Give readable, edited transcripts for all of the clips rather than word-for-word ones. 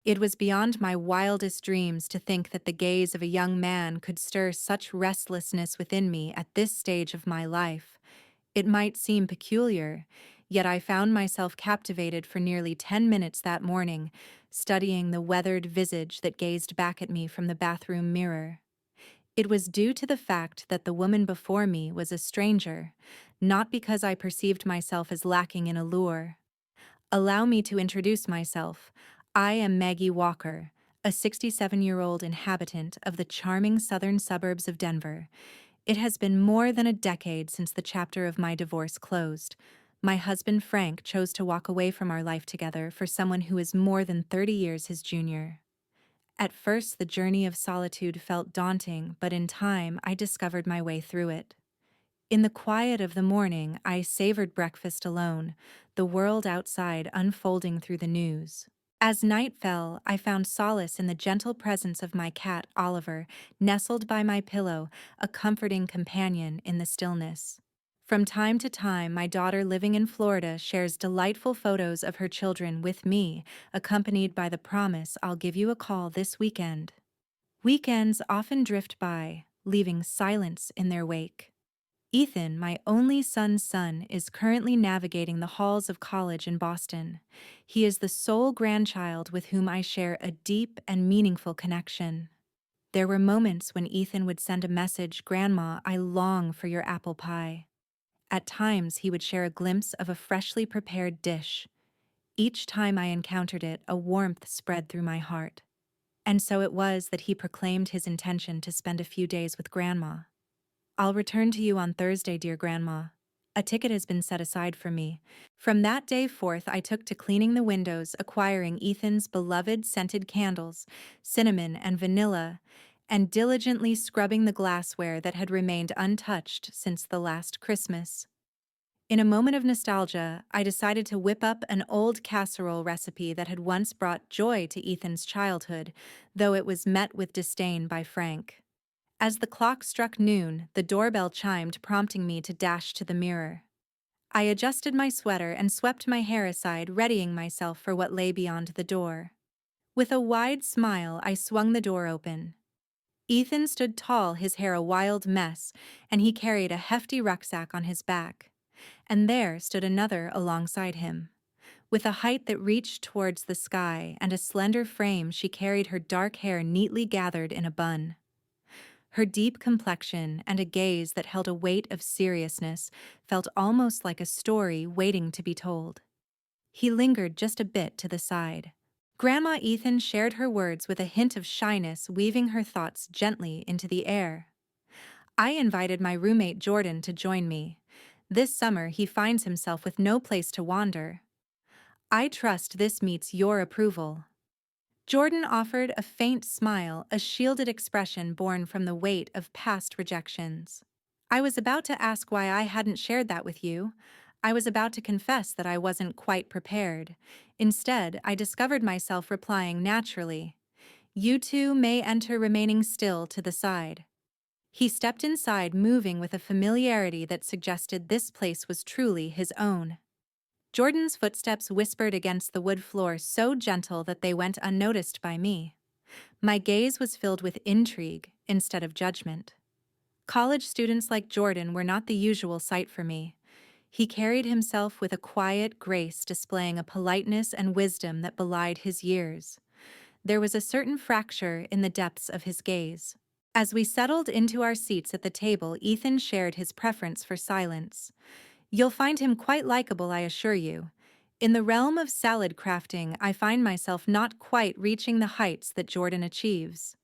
It was beyond my wildest dreams to think that the gaze of a young man could stir such restlessness within me at this stage of my life. It might seem peculiar, yet I found myself captivated for nearly 10 minutes that morning, studying the weathered visage that gazed back at me from the bathroom mirror. It was due to the fact that the woman before me was a stranger, not because I perceived myself as lacking in allure. Allow me to introduce myself. I am Maggie Walker, a 67-year-old inhabitant of the charming southern suburbs of Denver. It has been more than a decade since the chapter of my divorce closed. My husband Frank chose to walk away from our life together for someone who is more than 30 years his junior. At first, the journey of solitude felt daunting, but in time, I discovered my way through it. In the quiet of the morning, I savored breakfast alone, the world outside unfolding through the news. As night fell, I found solace in the gentle presence of my cat, Oliver, nestled by my pillow, a comforting companion in the stillness. From time to time, my daughter living in Florida shares delightful photos of her children with me, accompanied by the promise I'll give you a call this weekend. Weekends often drift by, leaving silence in their wake. Ethan, my only son's son, is currently navigating the halls of college in Boston. He is the sole grandchild with whom I share a deep and meaningful connection. There were moments when Ethan would send a message, "Grandma, I long for your apple pie." At times, he would share a glimpse of a freshly prepared dish. Each time I encountered it, a warmth spread through my heart. And so it was that he proclaimed his intention to spend a few days with Grandma. "I'll return to you on Thursday, dear Grandma. A ticket has been set aside for me." From that day forth, I took to cleaning the windows, acquiring Ethan's beloved scented candles, cinnamon and vanilla, and diligently scrubbing the glassware that had remained untouched since the last Christmas. In a moment of nostalgia, I decided to whip up an old casserole recipe that had once brought joy to Ethan's childhood, though it was met with disdain by Frank. As the clock struck noon, the doorbell chimed, prompting me to dash to the mirror. I adjusted my sweater and swept my hair aside, readying myself for what lay beyond the door. With a wide smile, I swung the door open. Ethan stood tall, his hair a wild mess, and he carried a hefty rucksack on his back. And there stood another alongside him. With a height that reached towards the sky and a slender frame, she carried her dark hair neatly gathered in a bun. Her deep complexion and a gaze that held a weight of seriousness felt almost like a story waiting to be told. He lingered just a bit to the side. Grandma Ethan shared her words with a hint of shyness, weaving her thoughts gently into the air. I invited my roommate Jordan to join me. This summer he finds himself with no place to wander. I trust this meets your approval. Jordan offered a faint smile, a shielded expression born from the weight of past rejections. "I was about to ask why I hadn't shared that with you. I was about to confess that I wasn't quite prepared. Instead, I discovered myself replying naturally, 'You two may enter,' remaining still to the side." He stepped inside, moving with a familiarity that suggested this place was truly his own. Jordan's footsteps whispered against the wood floor, so gentle that they went unnoticed by me. My gaze was filled with intrigue instead of judgment. College students like Jordan were not the usual sight for me. He carried himself with a quiet grace, displaying a politeness and wisdom that belied his years. There was a certain fracture in the depths of his gaze. As we settled into our seats at the table, Ethan shared his preference for silence. "You'll find him quite likable, I assure you. In the realm of salad crafting, I find myself not quite reaching the heights that Jordan achieves.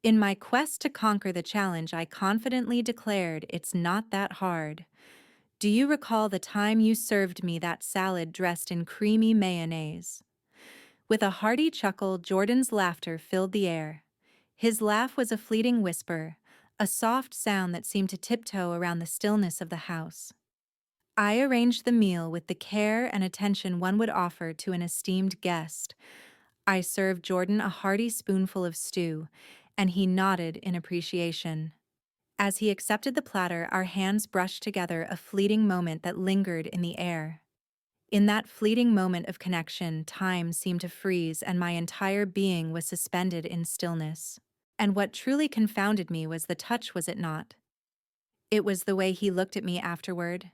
In my quest to conquer the challenge, I confidently declared, it's not that hard. Do you recall the time you served me that salad dressed in creamy mayonnaise?" With a hearty chuckle, Jordan's laughter filled the air. His laugh was a fleeting whisper, a soft sound that seemed to tiptoe around the stillness of the house. I arranged the meal with the care and attention one would offer to an esteemed guest. I served Jordan a hearty spoonful of stew, and he nodded in appreciation. As he accepted the platter, our hands brushed together, a fleeting moment that lingered in the air. In that fleeting moment of connection, time seemed to freeze and my entire being was suspended in stillness. And what truly confounded me was the touch, was it not? It was the way he looked at me afterward.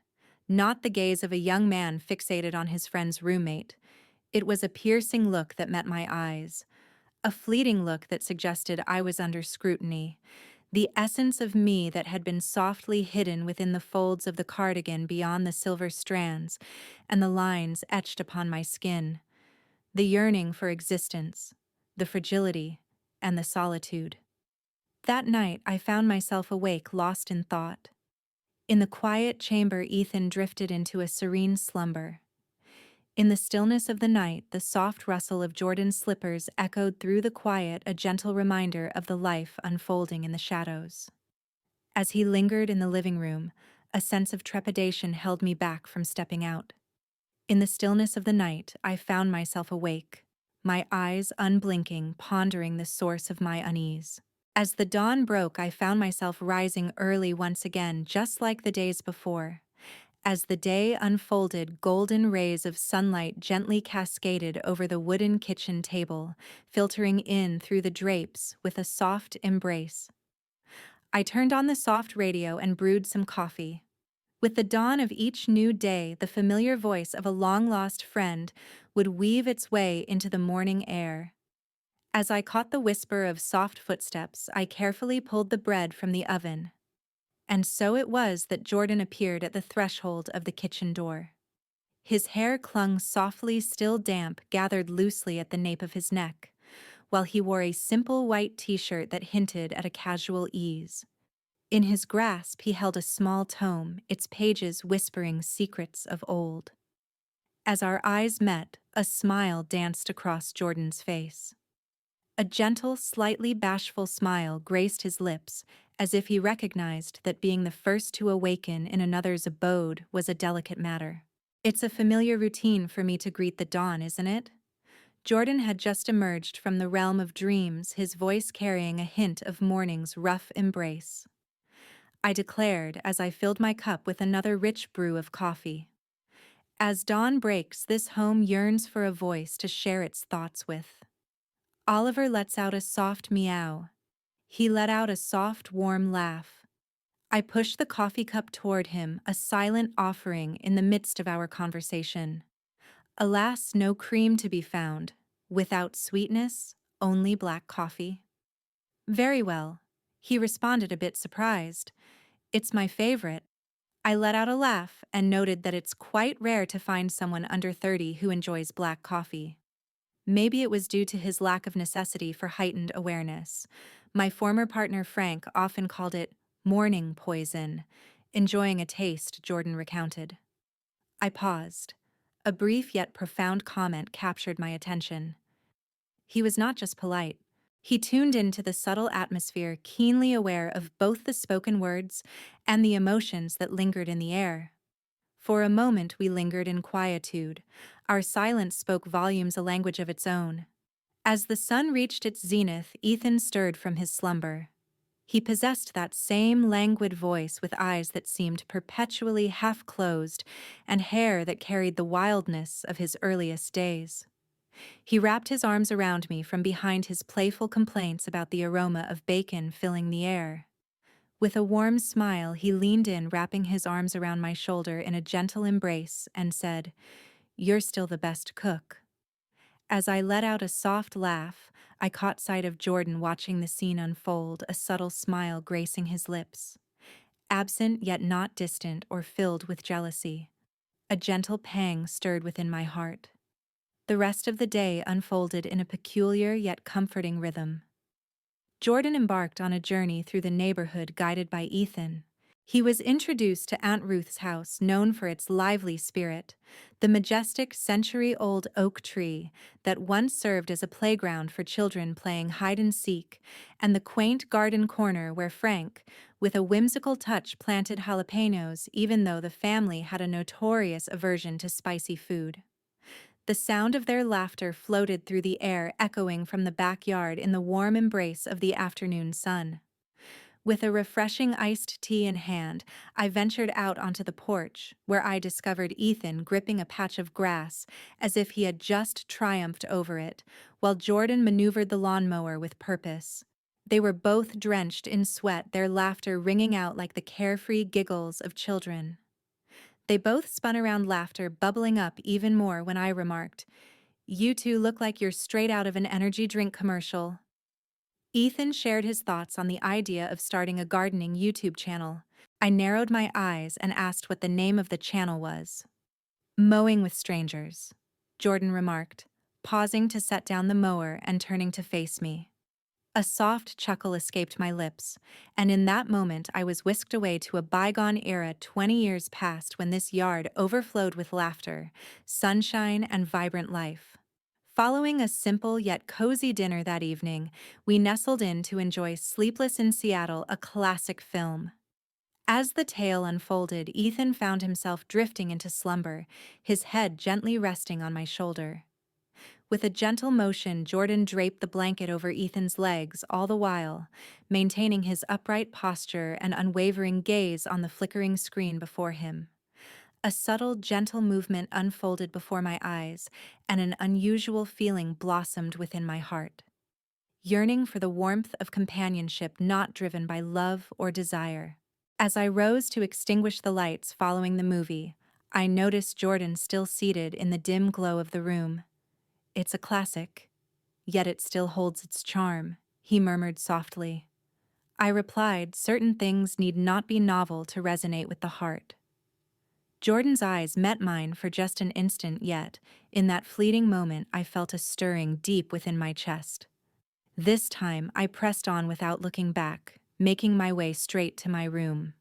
Not the gaze of a young man fixated on his friend's roommate. It was a piercing look that met my eyes, a fleeting look that suggested I was under scrutiny, the essence of me that had been softly hidden within the folds of the cardigan beyond the silver strands and the lines etched upon my skin, the yearning for existence, the fragility, and the solitude. That night I found myself awake, lost in thought. In the quiet chamber, Ethan drifted into a serene slumber. In the stillness of the night, the soft rustle of Jordan's slippers echoed through the quiet, a gentle reminder of the life unfolding in the shadows. As he lingered in the living room, a sense of trepidation held me back from stepping out. In the stillness of the night, I found myself awake, my eyes unblinking, pondering the source of my unease. As the dawn broke, I found myself rising early once again, just like the days before. As the day unfolded, golden rays of sunlight gently cascaded over the wooden kitchen table, filtering in through the drapes with a soft embrace. I turned on the soft radio and brewed some coffee. With the dawn of each new day, the familiar voice of a long-lost friend would weave its way into the morning air. As I caught the whisper of soft footsteps, I carefully pulled the bread from the oven. And so it was that Jordan appeared at the threshold of the kitchen door. His hair clung softly, still damp, gathered loosely at the nape of his neck, while he wore a simple white t-shirt that hinted at a casual ease. In his grasp he held a small tome, its pages whispering secrets of old. As our eyes met, a smile danced across Jordan's face. A gentle, slightly bashful smile graced his lips, as if he recognized that being the first to awaken in another's abode was a delicate matter. "It's a familiar routine for me to greet the dawn, isn't it?" Jordan had just emerged from the realm of dreams, his voice carrying a hint of morning's rough embrace. I declared as I filled my cup with another rich brew of coffee. As dawn breaks, this home yearns for a voice to share its thoughts with. Oliver lets out a soft meow. He let out a soft, warm laugh. I pushed the coffee cup toward him, a silent offering in the midst of our conversation. Alas, no cream to be found. Without sweetness, only black coffee. "Very well," he responded, a bit surprised. "It's my favorite." I let out a laugh and noted that it's quite rare to find someone under 30 who enjoys black coffee. Maybe it was due to his lack of necessity for heightened awareness. My former partner Frank often called it morning poison, enjoying a taste, Jordan recounted. I paused. A brief yet profound comment captured my attention. He was not just polite. He tuned into the subtle atmosphere, keenly aware of both the spoken words and the emotions that lingered in the air. For a moment we lingered in quietude. Our silence spoke volumes, a language of its own. As the sun reached its zenith, Ethan stirred from his slumber. He possessed that same languid voice with eyes that seemed perpetually half-closed and hair that carried the wildness of his earliest days. He wrapped his arms around me from behind his playful complaints about the aroma of bacon filling the air. With a warm smile, he leaned in, wrapping his arms around my shoulder in a gentle embrace, and said, "You're still the best cook." As I let out a soft laugh, I caught sight of Jordan watching the scene unfold, a subtle smile gracing his lips. Absent yet not distant or filled with jealousy. A gentle pang stirred within my heart. The rest of the day unfolded in a peculiar yet comforting rhythm. Jordan embarked on a journey through the neighborhood guided by Ethan. He was introduced to Aunt Ruth's house, known for its lively spirit, the majestic century-old oak tree that once served as a playground for children playing hide-and-seek, and the quaint garden corner where Frank, with a whimsical touch, planted jalapenos even though the family had a notorious aversion to spicy food. The sound of their laughter floated through the air, echoing from the backyard in the warm embrace of the afternoon sun. With a refreshing iced tea in hand, I ventured out onto the porch, where I discovered Ethan gripping a patch of grass as if he had just triumphed over it, while Jordan maneuvered the lawnmower with purpose. They were both drenched in sweat, their laughter ringing out like the carefree giggles of children. They both spun around, laughter bubbling up even more when I remarked, "You two look like you're straight out of an energy drink commercial." Ethan shared his thoughts on the idea of starting a gardening YouTube channel. I narrowed my eyes and asked what the name of the channel was. "Mowing with Strangers," Jordan remarked, pausing to set down the mower and turning to face me. A soft chuckle escaped my lips, and in that moment I was whisked away to a bygone era 20 years past when this yard overflowed with laughter, sunshine, and vibrant life. Following a simple yet cozy dinner that evening, we nestled in to enjoy Sleepless in Seattle, a classic film. As the tale unfolded, Ethan found himself drifting into slumber, his head gently resting on my shoulder. With a gentle motion, Jordan draped the blanket over Ethan's legs all the while, maintaining his upright posture and unwavering gaze on the flickering screen before him. A subtle, gentle movement unfolded before my eyes, and an unusual feeling blossomed within my heart. Yearning for the warmth of companionship not driven by love or desire. As I rose to extinguish the lights following the movie, I noticed Jordan still seated in the dim glow of the room. "It's a classic, yet it still holds its charm," he murmured softly. I replied, "Certain things need not be novel to resonate with the heart." Jordan's eyes met mine for just an instant, yet, in that fleeting moment, I felt a stirring deep within my chest. This time, I pressed on without looking back, making my way straight to my room.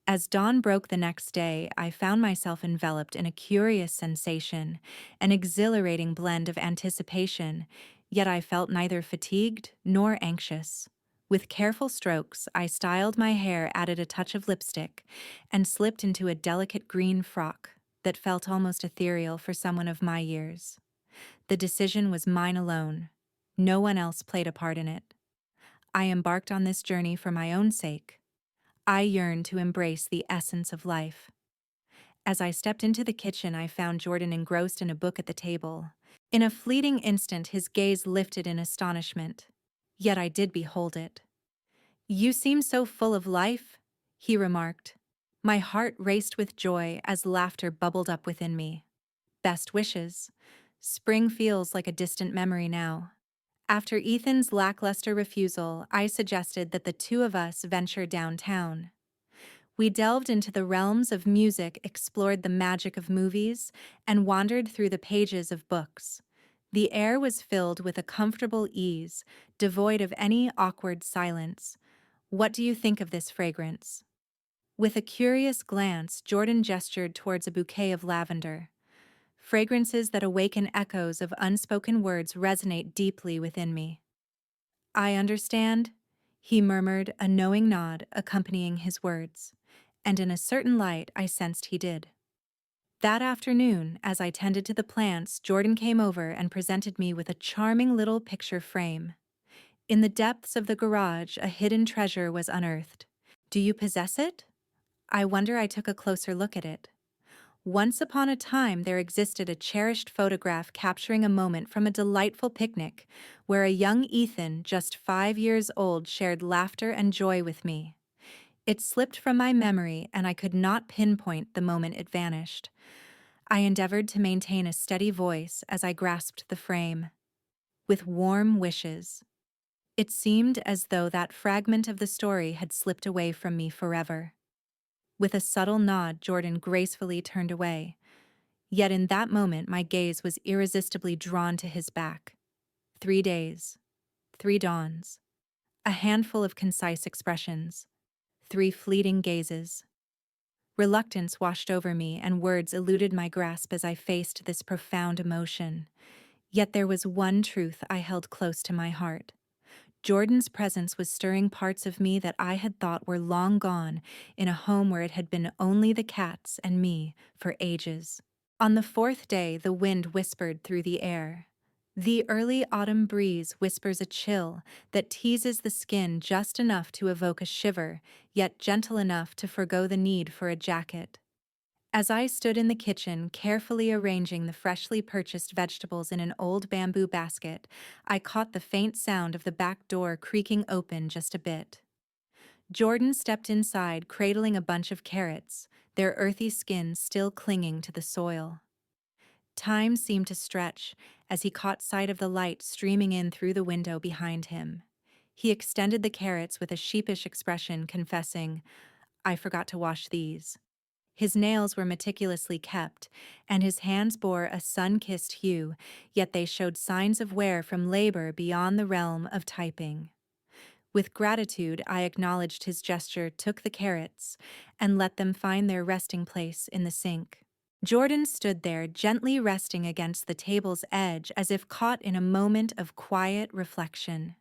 As dawn broke the next day, I found myself enveloped in a curious sensation, an exhilarating blend of anticipation, yet I felt neither fatigued nor anxious. With careful strokes, I styled my hair, added a touch of lipstick, and slipped into a delicate green frock that felt almost ethereal for someone of my years. The decision was mine alone. No one else played a part in it. I embarked on this journey for my own sake. I yearned to embrace the essence of life. As I stepped into the kitchen, I found Jordan engrossed in a book at the table. In a fleeting instant, his gaze lifted in astonishment. Yet I did behold it. "You seem so full of life," he remarked. My heart raced with joy as laughter bubbled up within me. "Best wishes. Spring feels like a distant memory now." After Ethan's lackluster refusal, I suggested that the two of us venture downtown. We delved into the realms of music, explored the magic of movies, and wandered through the pages of books. The air was filled with a comfortable ease, devoid of any awkward silence. "What do you think of this fragrance?" With a curious glance, Jordan gestured towards a bouquet of lavender. Fragrances that awaken echoes of unspoken words resonate deeply within me. "I understand," he murmured, a knowing nod accompanying his words, and in a certain light I sensed he did. That afternoon, as I tended to the plants, Jordan came over and presented me with a charming little picture frame. In the depths of the garage, a hidden treasure was unearthed. "Do you possess it?" I took a closer look at it. Once upon a time, there existed a cherished photograph capturing a moment from a delightful picnic where a young Ethan, just 5 years old, shared laughter and joy with me. It slipped from my memory, and I could not pinpoint the moment it vanished. I endeavored to maintain a steady voice as I grasped the frame. "With warm wishes." It seemed as though that fragment of the story had slipped away from me forever. With a subtle nod, Jordan gracefully turned away. Yet in that moment, my gaze was irresistibly drawn to his back. 3 days, 3 dawns, a handful of concise expressions, 3 fleeting gazes. Reluctance washed over me, and words eluded my grasp as I faced this profound emotion. Yet there was one truth I held close to my heart. Jordan's presence was stirring parts of me that I had thought were long gone in a home where it had been only the cats and me for ages. On the fourth day, the wind whispered through the air. The early autumn breeze whispers a chill that teases the skin just enough to evoke a shiver, yet gentle enough to forgo the need for a jacket. As I stood in the kitchen, carefully arranging the freshly purchased vegetables in an old bamboo basket, I caught the faint sound of the back door creaking open just a bit. Jordan stepped inside, cradling a bunch of carrots, their earthy skins still clinging to the soil. Time seemed to stretch as he caught sight of the light streaming in through the window behind him. He extended the carrots with a sheepish expression, confessing, "I forgot to wash these." His nails were meticulously kept, and his hands bore a sun-kissed hue, yet they showed signs of wear from labor beyond the realm of typing. With gratitude, I acknowledged his gesture, took the carrots, and let them find their resting place in the sink. Jordan stood there, gently resting against the table's edge as if caught in a moment of quiet reflection.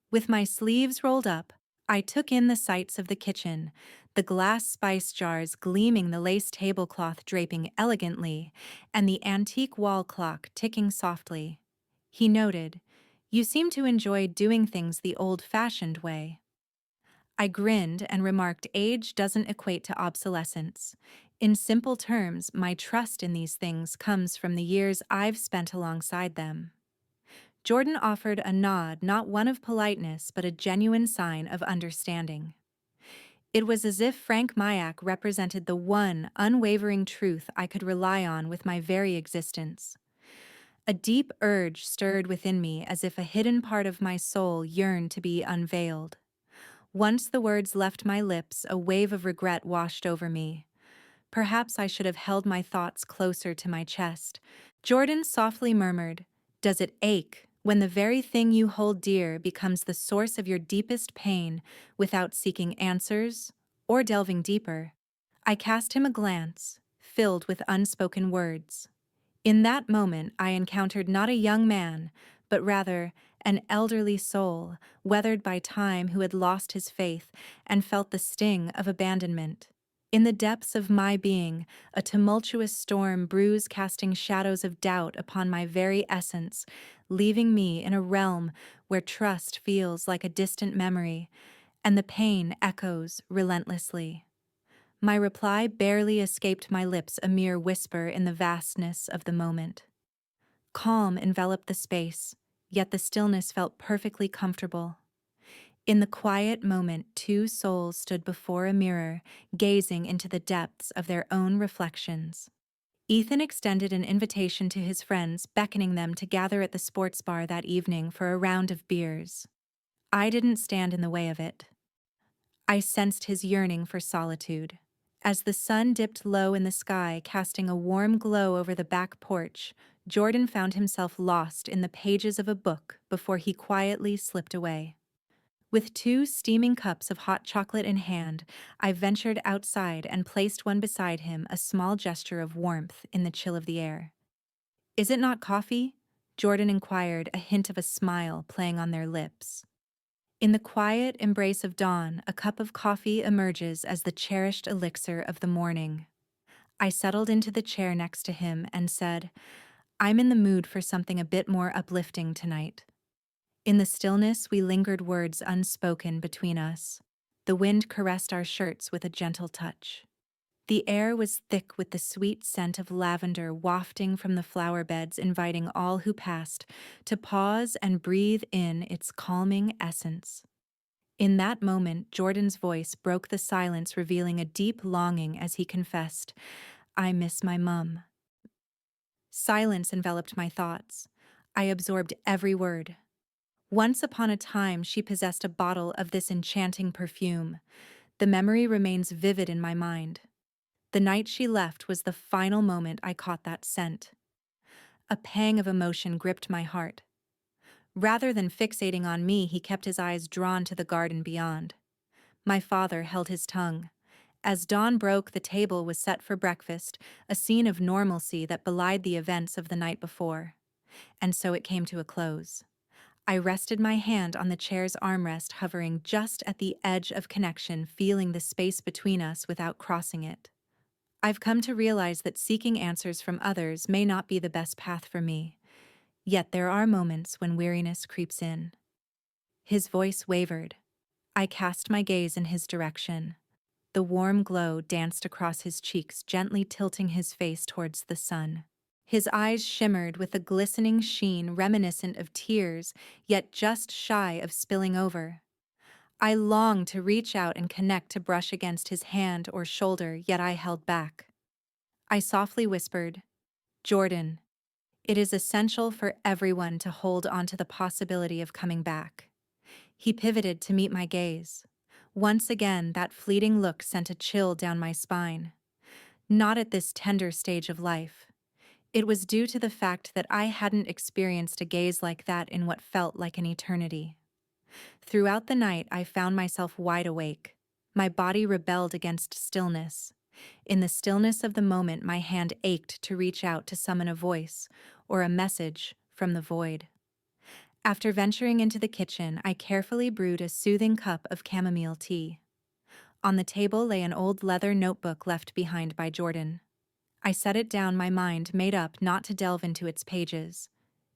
With my sleeves rolled up, I took in the sights of the kitchen, the glass spice jars gleaming, the lace tablecloth draping elegantly, and the antique wall clock ticking softly. He noted, "You seem to enjoy doing things the old-fashioned way." I grinned and remarked, "Age doesn't equate to obsolescence. In simple terms, my trust in these things comes from the years I've spent alongside them." Jordan offered a nod, not one of politeness, but a genuine sign of understanding. It was as if Frank Mayak represented the one unwavering truth I could rely on with my very existence. A deep urge stirred within me as if a hidden part of my soul yearned to be unveiled. Once the words left my lips, a wave of regret washed over me. Perhaps I should have held my thoughts closer to my chest. Jordan softly murmured, "Does it ache when the very thing you hold dear becomes the source of your deepest pain without seeking answers or delving deeper?" I cast him a glance, filled with unspoken words. In that moment, I encountered not a young man, but rather an elderly soul, weathered by time, who had lost his faith and felt the sting of abandonment. In the depths of my being, a tumultuous storm brews, casting shadows of doubt upon my very essence, leaving me in a realm where trust feels like a distant memory, and the pain echoes relentlessly. My reply barely escaped my lips, a mere whisper in the vastness of the moment. Calm enveloped the space, yet the stillness felt perfectly comfortable. In the quiet moment, two souls stood before a mirror, gazing into the depths of their own reflections. Ethan extended an invitation to his friends, beckoning them to gather at the sports bar that evening for a round of beers. I didn't stand in the way of it. I sensed his yearning for solitude. As the sun dipped low in the sky, casting a warm glow over the back porch, Jordan found himself lost in the pages of a book before he quietly slipped away. With two steaming cups of hot chocolate in hand, I ventured outside and placed one beside him, a small gesture of warmth in the chill of the air. "Is it not coffee?" Jordan inquired, a hint of a smile playing on their lips. In the quiet embrace of dawn, a cup of coffee emerges as the cherished elixir of the morning. I settled into the chair next to him and said, "I'm in the mood for something a bit more uplifting tonight." In the stillness, we lingered, words unspoken between us. The wind caressed our shirts with a gentle touch. The air was thick with the sweet scent of lavender wafting from the flower beds, inviting all who passed to pause and breathe in its calming essence. In that moment, Jordan's voice broke the silence, revealing a deep longing as he confessed, "I miss my mum." Silence enveloped my thoughts. I absorbed every word. Once upon a time, she possessed a bottle of this enchanting perfume. The memory remains vivid in my mind. The night she left was the final moment I caught that scent. A pang of emotion gripped my heart. Rather than fixating on me, he kept his eyes drawn to the garden beyond. My father held his tongue. As dawn broke, the table was set for breakfast, a scene of normalcy that belied the events of the night before. And so it came to a close. I rested my hand on the chair's armrest, hovering just at the edge of connection, feeling the space between us without crossing it. I've come to realize that seeking answers from others may not be the best path for me. Yet there are moments when weariness creeps in. His voice wavered. I cast my gaze in his direction. The warm glow danced across his cheeks, gently tilting his face towards the sun. His eyes shimmered with a glistening sheen reminiscent of tears, yet just shy of spilling over. I longed to reach out and connect, to brush against his hand or shoulder, yet I held back. I softly whispered, "Jordan, it is essential for everyone to hold on to the possibility of coming back." He pivoted to meet my gaze. Once again, that fleeting look sent a chill down my spine. Not at this tender stage of life. It was due to the fact that I hadn't experienced a gaze like that in what felt like an eternity. Throughout the night, I found myself wide awake. My body rebelled against stillness. In the stillness of the moment, my hand ached to reach out to summon a voice or a message from the void. After venturing into the kitchen, I carefully brewed a soothing cup of chamomile tea. On the table lay an old leather notebook left behind by Jordan. I set it down, my mind made up not to delve into its pages.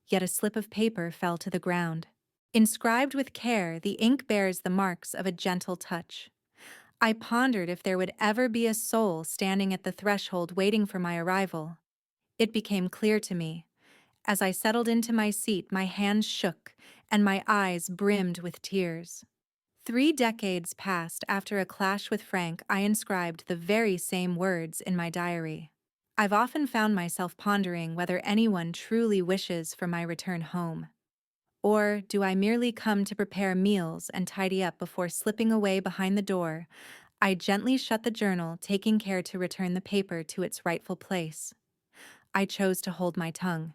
Yet a slip of paper fell to the ground. Inscribed with care, the ink bears the marks of a gentle touch. I pondered if there would ever be a soul standing at the threshold waiting for my arrival. It became clear to me. As I settled into my seat, my hands shook and my eyes brimmed with tears. 3 decades passed after a clash with Frank. I inscribed the very same words in my diary. I've often found myself pondering whether anyone truly wishes for my return home. Or do I merely come to prepare meals and tidy up before slipping away behind the door? I gently shut the journal, taking care to return the paper to its rightful place. I chose to hold my tongue.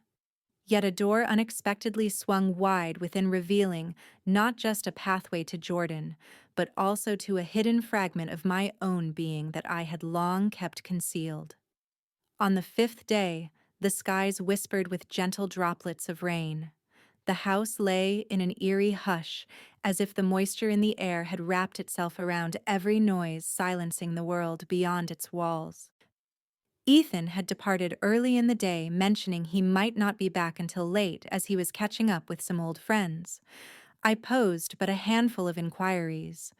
Yet a door unexpectedly swung wide within, revealing not just a pathway to Jordan, but also to a hidden fragment of my own being that I had long kept concealed. On the 5th day, the skies whispered with gentle droplets of rain. The house lay in an eerie hush, as if the moisture in the air had wrapped itself around every noise, silencing the world beyond its walls. Ethan had departed early in the day, mentioning he might not be back until late as he was catching up with some old friends. I posed but a handful of inquiries.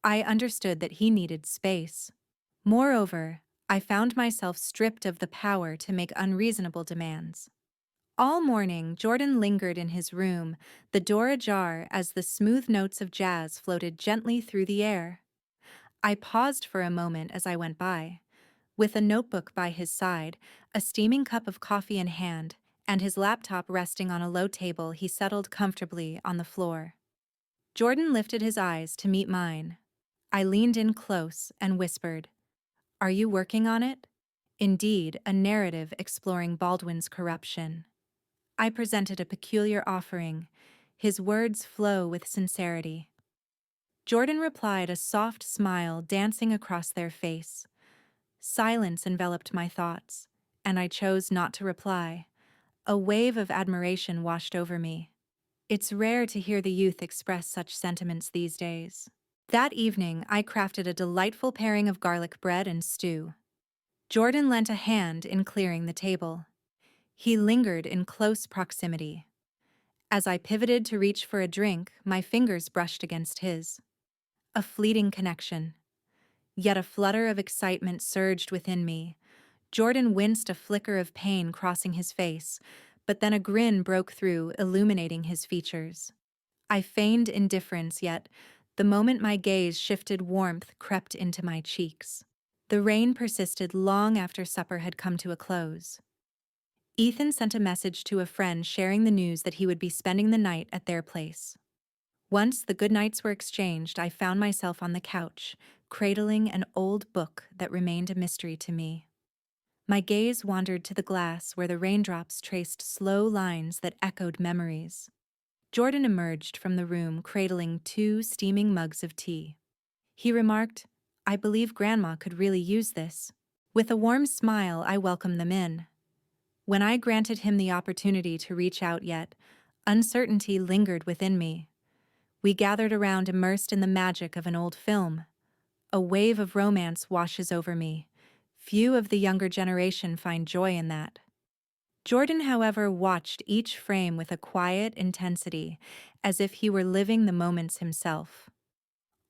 I understood that he needed space. Moreover, I found myself stripped of the power to make unreasonable demands. All morning, Jordan lingered in his room, the door ajar as the smooth notes of jazz floated gently through the air. I paused for a moment as I went by. With a notebook by his side, a steaming cup of coffee in hand, and his laptop resting on a low table, he settled comfortably on the floor. Jordan lifted his eyes to meet mine. I leaned in close and whispered, "Are you working on it?" Indeed, a narrative exploring Baldwin's corruption. I presented a peculiar offering. His words flow with sincerity. Jordan replied, a soft smile dancing across their face. Silence enveloped my thoughts, and I chose not to reply. A wave of admiration washed over me. It's rare to hear the youth express such sentiments these days. That evening, I crafted a delightful pairing of garlic bread and stew. Jordan lent a hand in clearing the table. He lingered in close proximity. As I pivoted to reach for a drink, my fingers brushed against his. A fleeting connection. Yet a flutter of excitement surged within me. Jordan winced, a flicker of pain crossing his face, but then a grin broke through, illuminating his features. I feigned indifference, yet the moment my gaze shifted, warmth crept into my cheeks. The rain persisted long after supper had come to a close. Ethan sent a message to a friend sharing the news that he would be spending the night at their place. Once the goodnights were exchanged, I found myself on the couch, cradling an old book that remained a mystery to me. My gaze wandered to the glass where the raindrops traced slow lines that echoed memories. Jordan emerged from the room cradling 2 steaming mugs of tea. He remarked, "I believe Grandma could really use this." With a warm smile, I welcomed them in. When I granted him the opportunity to reach out, yet uncertainty lingered within me. We gathered around, immersed in the magic of an old film. A wave of romance washes over me. Few of the younger generation find joy in that. Jordan, however, watched each frame with a quiet intensity, as if he were living the moments himself.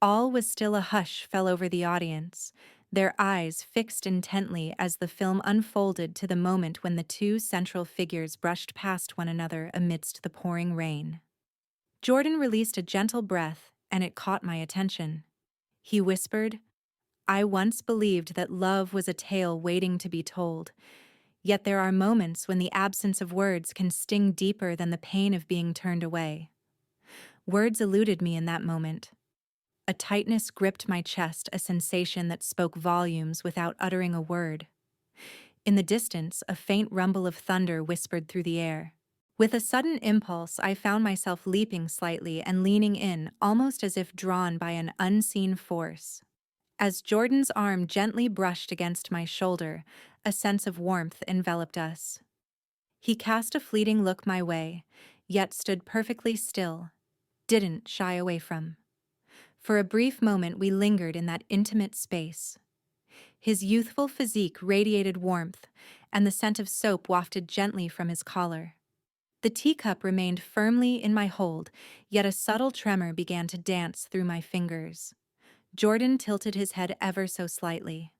All was still. A hush fell over the audience, their eyes fixed intently as the film unfolded to the moment when the two central figures brushed past one another amidst the pouring rain. Jordan released a gentle breath, and it caught my attention. He whispered, "I once believed that love was a tale waiting to be told, yet there are moments when the absence of words can sting deeper than the pain of being turned away." Words eluded me in that moment. A tightness gripped my chest, a sensation that spoke volumes without uttering a word. In the distance, a faint rumble of thunder whispered through the air. With a sudden impulse, I found myself leaping slightly and leaning in, almost as if drawn by an unseen force. As Jordan's arm gently brushed against my shoulder, a sense of warmth enveloped us. He cast a fleeting look my way, yet stood perfectly still, didn't shy away from. For a brief moment we lingered in that intimate space. His youthful physique radiated warmth, and the scent of soap wafted gently from his collar. The teacup remained firmly in my hold, yet a subtle tremor began to dance through my fingers. Jordan tilted his head ever so slightly.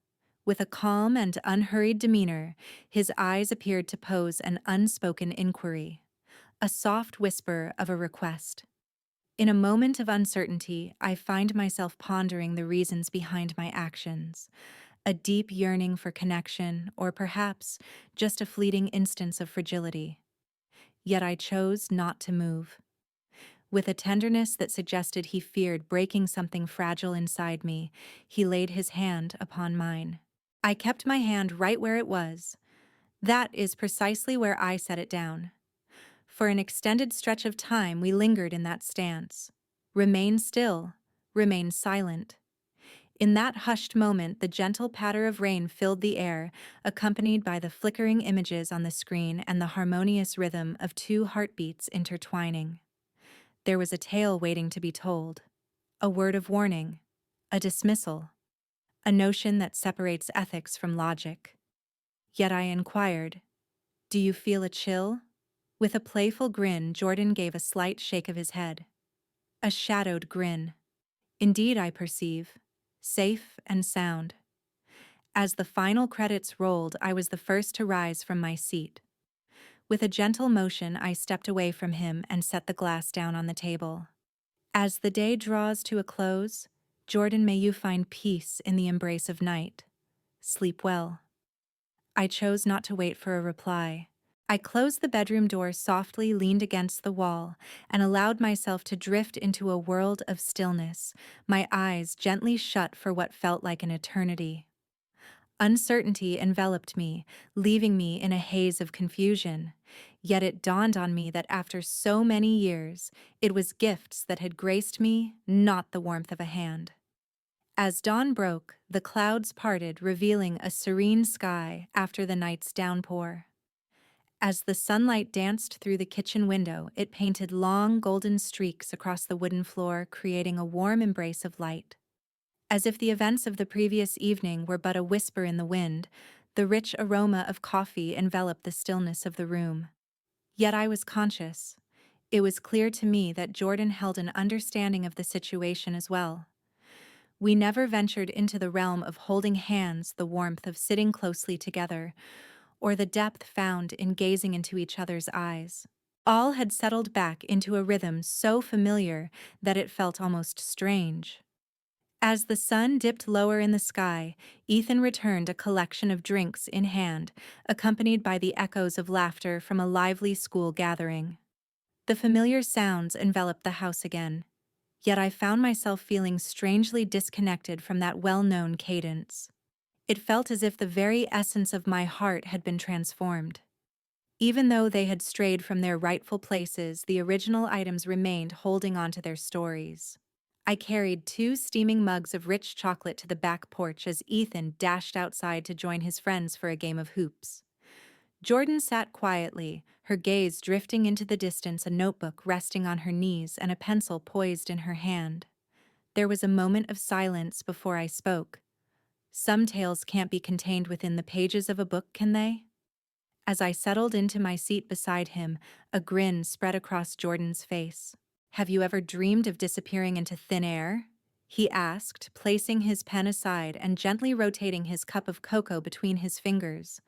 With a calm and unhurried demeanor, his eyes appeared to pose an unspoken inquiry, a soft whisper of a request. In a moment of uncertainty, I find myself pondering the reasons behind my actions, a deep yearning for connection, or perhaps just a fleeting instance of fragility. Yet I chose not to move. With a tenderness that suggested he feared breaking something fragile inside me, he laid his hand upon mine. I kept my hand right where it was. That is precisely where I set it down. For an extended stretch of time, we lingered in that stance. Remained still, remained silent. In that hushed moment, the gentle patter of rain filled the air, accompanied by the flickering images on the screen and the harmonious rhythm of two heartbeats intertwining. There was a tale waiting to be told, a word of warning, a dismissal, a notion that separates ethics from logic. Yet I inquired, "Do you feel a chill?" With a playful grin, Jordan gave a slight shake of his head. A shadowed grin. Indeed, I perceive. Safe and sound. As the final credits rolled, I was the first to rise from my seat. With a gentle motion, I stepped away from him and set the glass down on the table. As the day draws to a close, Jordan, may you find peace in the embrace of night. Sleep well. I chose not to wait for a reply. I closed the bedroom door softly, leaned against the wall, and allowed myself to drift into a world of stillness, my eyes gently shut for what felt like an eternity. Uncertainty enveloped me, leaving me in a haze of confusion. Yet it dawned on me that after so many years, it was gifts that had graced me, not the warmth of a hand. As dawn broke, the clouds parted, revealing a serene sky after the night's downpour. As the sunlight danced through the kitchen window, it painted long golden streaks across the wooden floor, creating a warm embrace of light. As if the events of the previous evening were but a whisper in the wind, the rich aroma of coffee enveloped the stillness of the room. Yet I was conscious. It was clear to me that Jordan held an understanding of the situation as well. We never ventured into the realm of holding hands, the warmth of sitting closely together, or the depth found in gazing into each other's eyes. All had settled back into a rhythm so familiar that it felt almost strange. As the sun dipped lower in the sky, Ethan returned, a collection of drinks in hand, accompanied by the echoes of laughter from a lively school gathering. The familiar sounds enveloped the house again, yet I found myself feeling strangely disconnected from that well-known cadence. It felt as if the very essence of my heart had been transformed. Even though they had strayed from their rightful places, the original items remained, holding on to their stories. I carried 2 steaming mugs of rich chocolate to the back porch as Ethan dashed outside to join his friends for a game of hoops. Jordan sat quietly, her gaze drifting into the distance, a notebook resting on her knees and a pencil poised in her hand. There was a moment of silence before I spoke. "Some tales can't be contained within the pages of a book, can they?" As I settled into my seat beside him, a grin spread across Jordan's face. "Have you ever dreamed of disappearing into thin air?" he asked, placing his pen aside and gently rotating his cup of cocoa between his fingers.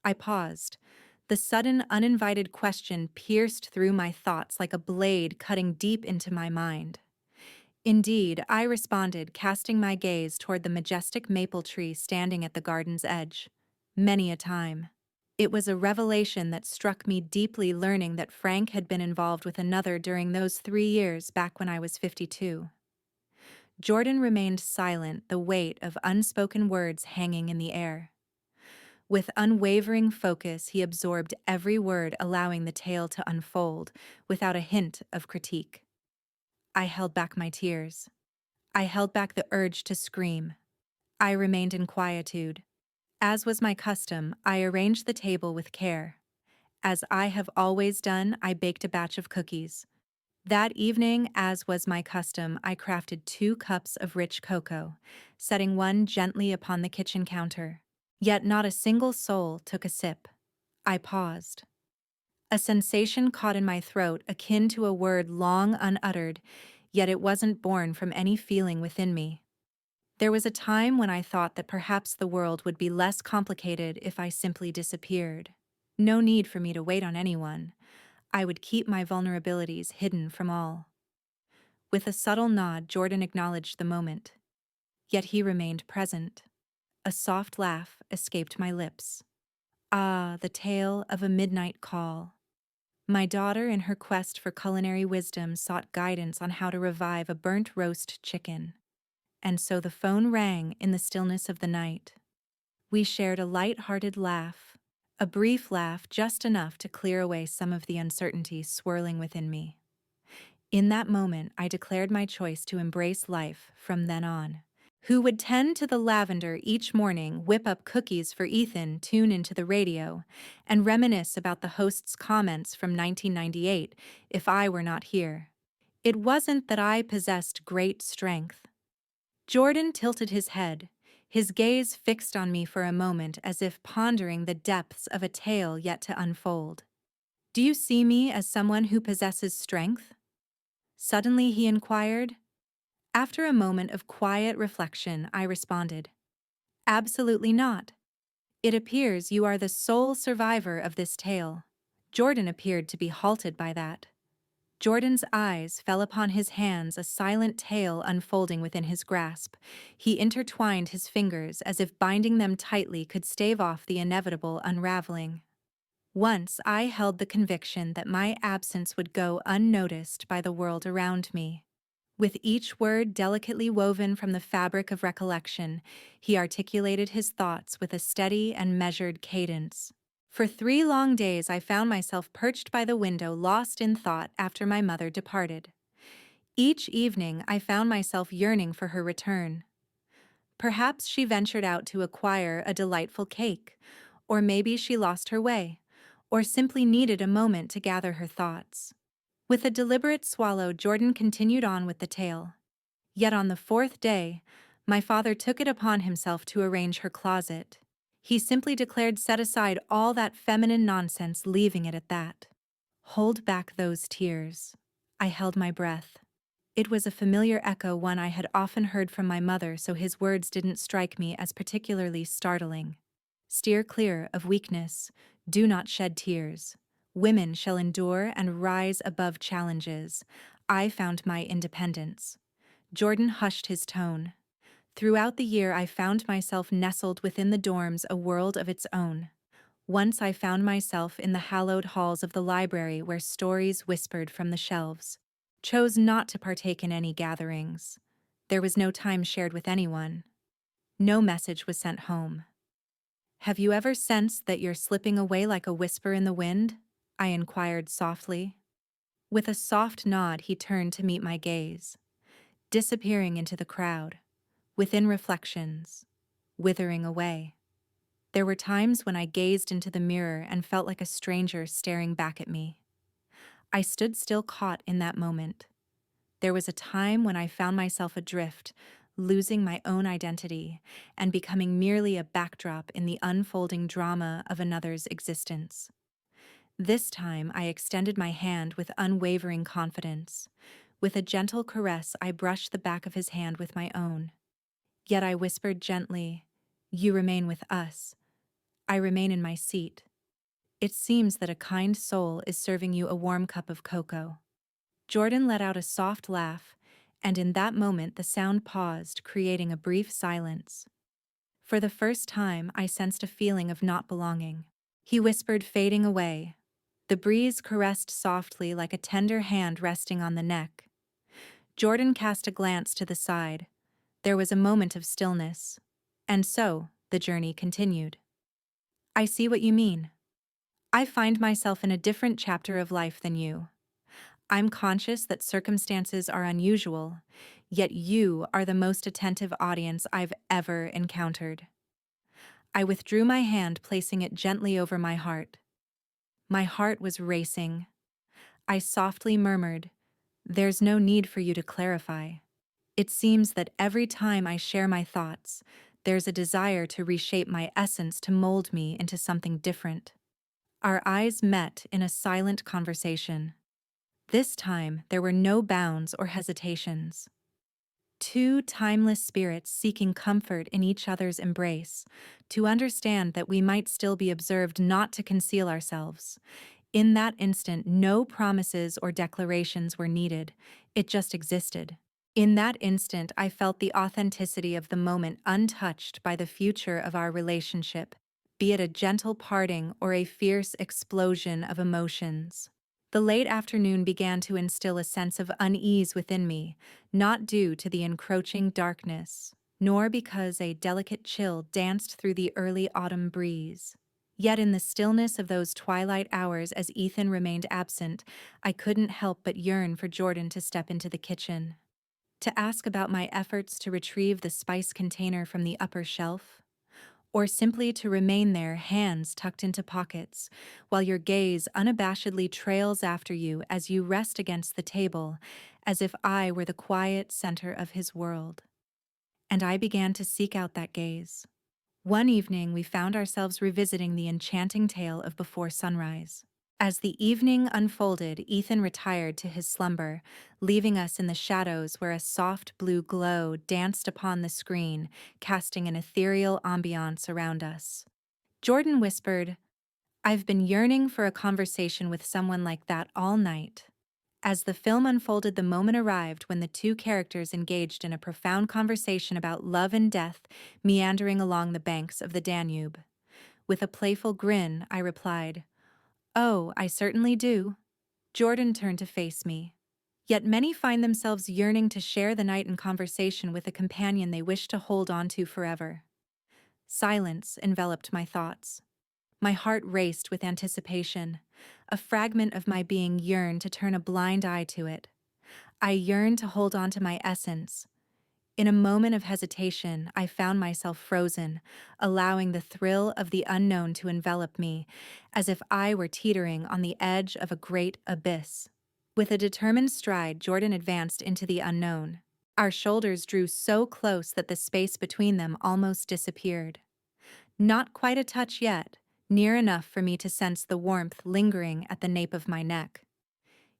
I paused. The sudden, uninvited question pierced through my thoughts like a blade cutting deep into my mind. "Indeed," I responded, casting my gaze toward the majestic maple tree standing at the garden's edge. "Many a time." It was a revelation that struck me deeply, learning that Frank had been involved with another during those 3 years back when I was 52. Jordan remained silent, the weight of unspoken words hanging in the air. With unwavering focus, he absorbed every word, allowing the tale to unfold without a hint of critique. I held back my tears. I held back the urge to scream. I remained in quietude. As was my custom, I arranged the table with care. As I have always done, I baked a batch of cookies. That evening, as was my custom, I crafted 2 cups of rich cocoa, setting one gently upon the kitchen counter. Yet not a single soul took a sip. I paused. A sensation caught in my throat, akin to a word long unuttered, yet it wasn't born from any feeling within me. There was a time when I thought that perhaps the world would be less complicated if I simply disappeared. No need for me to wait on anyone. I would keep my vulnerabilities hidden from all. With a subtle nod, Jordan acknowledged the moment. Yet he remained present. A soft laugh escaped my lips. Ah, the tale of a midnight call. My daughter, in her quest for culinary wisdom, sought guidance on how to revive a burnt roast chicken. And so the phone rang in the stillness of the night. We shared a light-hearted laugh, a brief laugh just enough to clear away some of the uncertainty swirling within me. In that moment, I declared my choice to embrace life from then on. Who would tend to the lavender each morning, whip up cookies for Ethan, tune into the radio, and reminisce about the host's comments from 1998 if I were not here. It wasn't that I possessed great strength. Jordan tilted his head, his gaze fixed on me for a moment as if pondering the depths of a tale yet to unfold. "Do you see me as someone who possesses strength?" Suddenly he inquired. After a moment of quiet reflection, I responded, "Absolutely not. It appears you are the sole survivor of this tale." Jordan appeared to be halted by that. Jordan's eyes fell upon his hands, a silent tale unfolding within his grasp. He intertwined his fingers as if binding them tightly could stave off the inevitable unraveling. Once I held the conviction that my absence would go unnoticed by the world around me. With each word delicately woven from the fabric of recollection, he articulated his thoughts with a steady and measured cadence. For 3 long days I found myself perched by the window, lost in thought after my mother departed. Each evening I found myself yearning for her return. Perhaps she ventured out to acquire a delightful cake, or maybe she lost her way, or simply needed a moment to gather her thoughts. With a deliberate swallow, Jordan continued on with the tale. Yet on the 4th day, my father took it upon himself to arrange her closet. He simply declared, "Set aside all that feminine nonsense," leaving it at that. "Hold back those tears." I held my breath. It was a familiar echo, one I had often heard from my mother, so his words didn't strike me as particularly startling. "Steer clear of weakness. Do not shed tears. Women shall endure and rise above challenges. I found my independence." Jordan hushed his tone. Throughout the year, I found myself nestled within the dorms, a world of its own. Once I found myself in the hallowed halls of the library where stories whispered from the shelves. Chose not to partake in any gatherings. There was no time shared with anyone. No message was sent home. "Have you ever sensed that you're slipping away like a whisper in the wind?" I inquired softly. With a soft nod, he turned to meet my gaze, disappearing into the crowd, within reflections, withering away. There were times when I gazed into the mirror and felt like a stranger staring back at me. I stood still, caught in that moment. There was a time when I found myself adrift, losing my own identity and becoming merely a backdrop in the unfolding drama of another's existence. This time, I extended my hand with unwavering confidence. With a gentle caress, I brushed the back of his hand with my own. Yet I whispered gently, "You remain with us. I remain in my seat. It seems that a kind soul is serving you a warm cup of cocoa." Jordan let out a soft laugh, and in that moment the sound paused, creating a brief silence. For the first time, I sensed a feeling of not belonging. He whispered, fading away. The breeze caressed softly like a tender hand resting on the neck. Jordan cast a glance to the side. There was a moment of stillness. And so, the journey continued. "I see what you mean. I find myself in a different chapter of life than you. I'm conscious that circumstances are unusual, yet you are the most attentive audience I've ever encountered." I withdrew my hand, placing it gently over my heart. My heart was racing. I softly murmured, "There's no need for you to clarify. It seems that every time I share my thoughts, there's a desire to reshape my essence to mold me into something different." Our eyes met in a silent conversation. This time, there were no bounds or hesitations. Two timeless spirits seeking comfort in each other's embrace, to understand that we might still be observed, not to conceal ourselves. In that instant, no promises or declarations were needed, it just existed. In that instant, I felt the authenticity of the moment, untouched by the future of our relationship, be it a gentle parting or a fierce explosion of emotions. The late afternoon began to instill a sense of unease within me, not due to the encroaching darkness, nor because a delicate chill danced through the early autumn breeze. Yet in the stillness of those twilight hours, as Ethan remained absent, I couldn't help but yearn for Jordan to step into the kitchen, to ask about my efforts to retrieve the spice container from the upper shelf, or simply to remain there, hands tucked into pockets, while your gaze unabashedly trails after you as you rest against the table, as if I were the quiet center of his world. And I began to seek out that gaze. One evening, we found ourselves revisiting the enchanting tale of Before Sunrise. As the evening unfolded, Ethan retired to his slumber, leaving us in the shadows where a soft blue glow danced upon the screen, casting an ethereal ambiance around us. Jordan whispered, "I've been yearning for a conversation with someone like that all night." As the film unfolded, the moment arrived when the two characters engaged in a profound conversation about love and death, meandering along the banks of the Danube. With a playful grin, I replied, "Oh, I certainly do." Jordan turned to face me. Yet many find themselves yearning to share the night in conversation with a companion they wish to hold on to forever. Silence enveloped my thoughts. My heart raced with anticipation. A fragment of my being yearned to turn a blind eye to it. I yearned to hold on to my essence. In a moment of hesitation, I found myself frozen, allowing the thrill of the unknown to envelop me, as if I were teetering on the edge of a great abyss. With a determined stride, Jordan advanced into the unknown. Our shoulders drew so close that the space between them almost disappeared. Not quite a touch yet, near enough for me to sense the warmth lingering at the nape of my neck.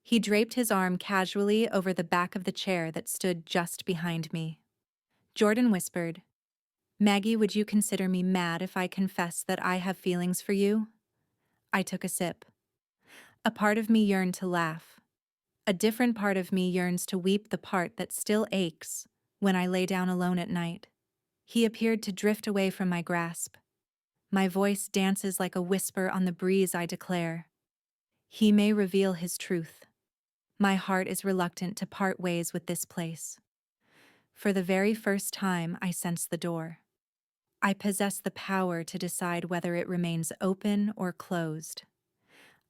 He draped his arm casually over the back of the chair that stood just behind me. Jordan whispered, "Maggie, would you consider me mad if I confess that I have feelings for you?" I took a sip. A part of me yearned to laugh. A different part of me yearns to weep, the part that still aches when I lay down alone at night. He appeared to drift away from my grasp. My voice dances like a whisper on the breeze, I declare. He may reveal his truth. My heart is reluctant to part ways with this place. For the very first time, I sense the door. I possess the power to decide whether it remains open or closed.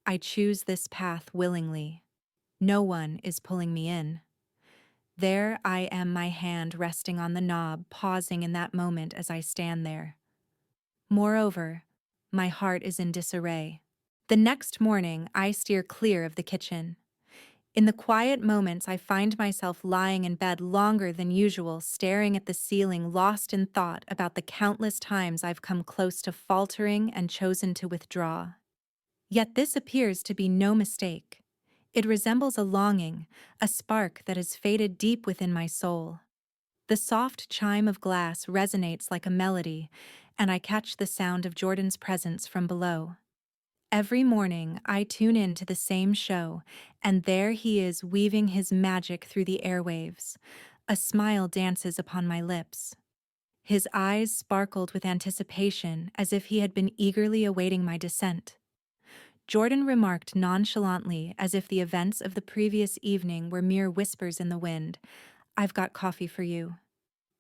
I choose this path willingly. No one is pulling me in. There I am, my hand resting on the knob, pausing in that moment as I stand there. Moreover, my heart is in disarray. The next morning, I steer clear of the kitchen. In the quiet moments, I find myself lying in bed longer than usual, staring at the ceiling, lost in thought about the countless times I've come close to faltering and chosen to withdraw. Yet this appears to be no mistake. It resembles a longing, a spark that has faded deep within my soul. The soft chime of glass resonates like a melody, and I catch the sound of Jordan's presence from below. Every morning, I tune in to the same show, and there he is weaving his magic through the airwaves. A smile dances upon my lips. His eyes sparkled with anticipation as if he had been eagerly awaiting my descent. Jordan remarked nonchalantly, as if the events of the previous evening were mere whispers in the wind, "I've got coffee for you.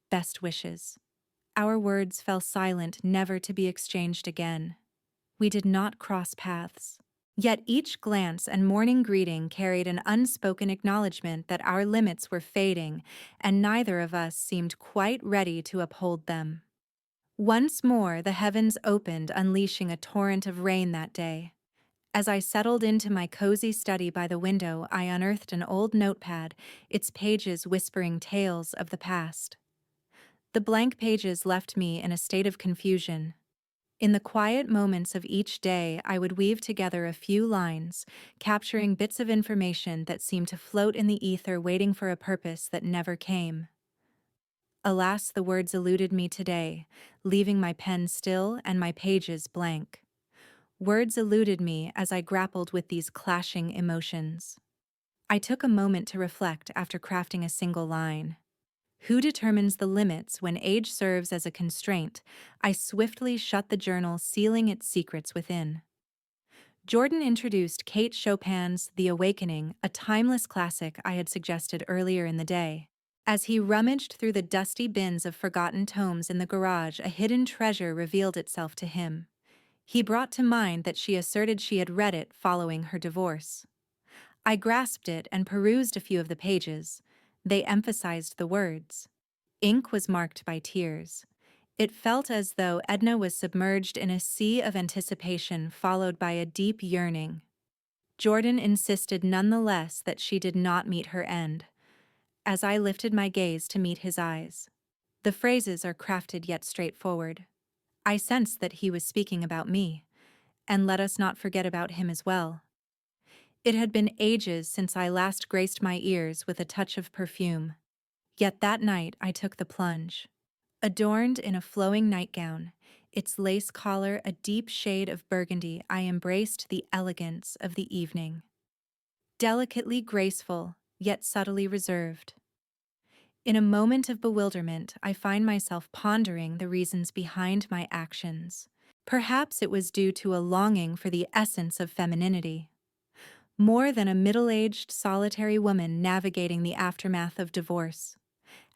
Best wishes." Our words fell silent, never to be exchanged again. We did not cross paths. Yet each glance and morning greeting carried an unspoken acknowledgement that our limits were fading, and neither of us seemed quite ready to uphold them. Once more, the heavens opened, unleashing a torrent of rain that day. As I settled into my cozy study by the window, I unearthed an old notepad, its pages whispering tales of the past. The blank pages left me in a state of confusion. In the quiet moments of each day, I would weave together a few lines, capturing bits of information that seemed to float in the ether, waiting for a purpose that never came. Alas, the words eluded me today, leaving my pen still and my pages blank. Words eluded me as I grappled with these clashing emotions. I took a moment to reflect after crafting a single line. Who determines the limits when age serves as a constraint? I swiftly shut the journal, sealing its secrets within. Jordan introduced Kate Chopin's The Awakening, a timeless classic I had suggested earlier in the day. As he rummaged through the dusty bins of forgotten tomes in the garage, a hidden treasure revealed itself to him. He brought to mind that she asserted she had read it following her divorce. I grasped it and perused a few of the pages. They emphasized the words. Ink was marked by tears. It felt as though Edna was submerged in a sea of anticipation followed by a deep yearning. Jordan insisted nonetheless that she did not meet her end. As I lifted my gaze to meet his eyes, the phrases are crafted yet straightforward. I sensed that he was speaking about me, and let us not forget about him as well. It had been ages since I last graced my ears with a touch of perfume. Yet that night I took the plunge. Adorned in a flowing nightgown, its lace collar a deep shade of burgundy, I embraced the elegance of the evening. Delicately graceful, yet subtly reserved. In a moment of bewilderment, I find myself pondering the reasons behind my actions. Perhaps it was due to a longing for the essence of femininity. More than a middle-aged, solitary woman navigating the aftermath of divorce.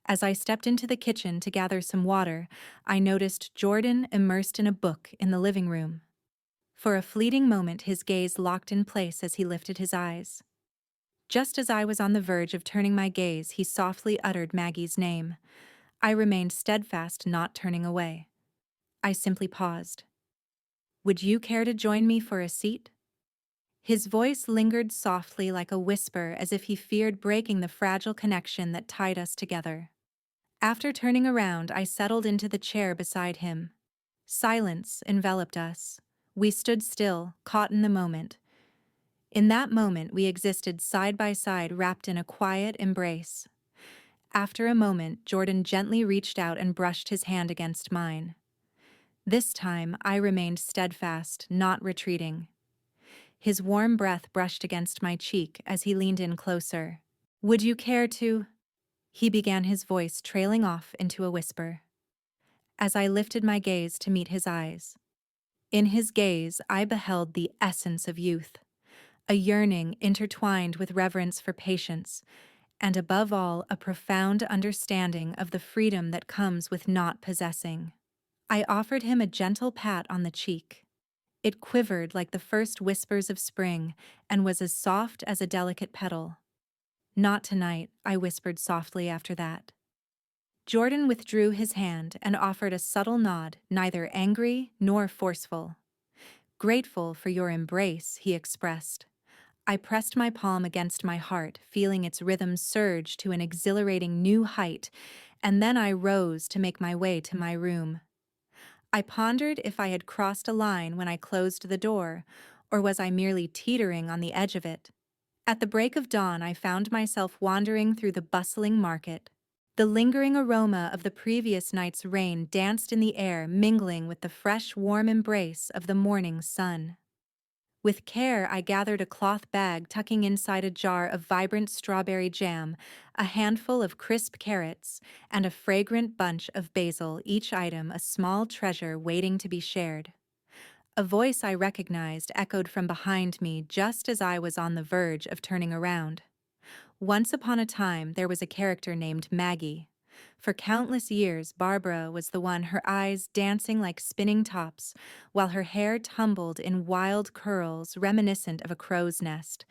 As I stepped into the kitchen to gather some water, I noticed Jordan immersed in a book in the living room. For a fleeting moment, his gaze locked in place as he lifted his eyes. Just as I was on the verge of turning my gaze, he softly uttered Maggie's name. I remained steadfast, not turning away. I simply paused. "Would you care to join me for a seat?" His voice lingered softly like a whisper, as if he feared breaking the fragile connection that tied us together. After turning around, I settled into the chair beside him. Silence enveloped us. We stood still, caught in the moment. In that moment, we existed side by side, wrapped in a quiet embrace. After a moment, Jordan gently reached out and brushed his hand against mine. This time, I remained steadfast, not retreating. His warm breath brushed against my cheek as he leaned in closer. "Would you care to—" he began, his voice trailing off into a whisper. As I lifted my gaze to meet his eyes. In his gaze, I beheld the essence of youth, a yearning intertwined with reverence for patience, and above all, a profound understanding of the freedom that comes with not possessing. I offered him a gentle pat on the cheek. It quivered like the first whispers of spring and was as soft as a delicate petal. "Not tonight," I whispered softly after that. Jordan withdrew his hand and offered a subtle nod, neither angry nor forceful. "Grateful for your embrace," he expressed. I pressed my palm against my heart, feeling its rhythm surge to an exhilarating new height, and then I rose to make my way to my room. I pondered if I had crossed a line when I closed the door, or was I merely teetering on the edge of it? At the break of dawn, I found myself wandering through the bustling market. The lingering aroma of the previous night's rain danced in the air, mingling with the fresh, warm embrace of the morning sun. With care, I gathered a cloth bag tucking inside a jar of vibrant strawberry jam, a handful of crisp carrots, and a fragrant bunch of basil, each item a small treasure waiting to be shared. A voice I recognized echoed from behind me just as I was on the verge of turning around. Once upon a time, there was a character named Maggie. For countless years, Barbara was the one, her eyes dancing like spinning tops, while her hair tumbled in wild curls reminiscent of a crow's nest,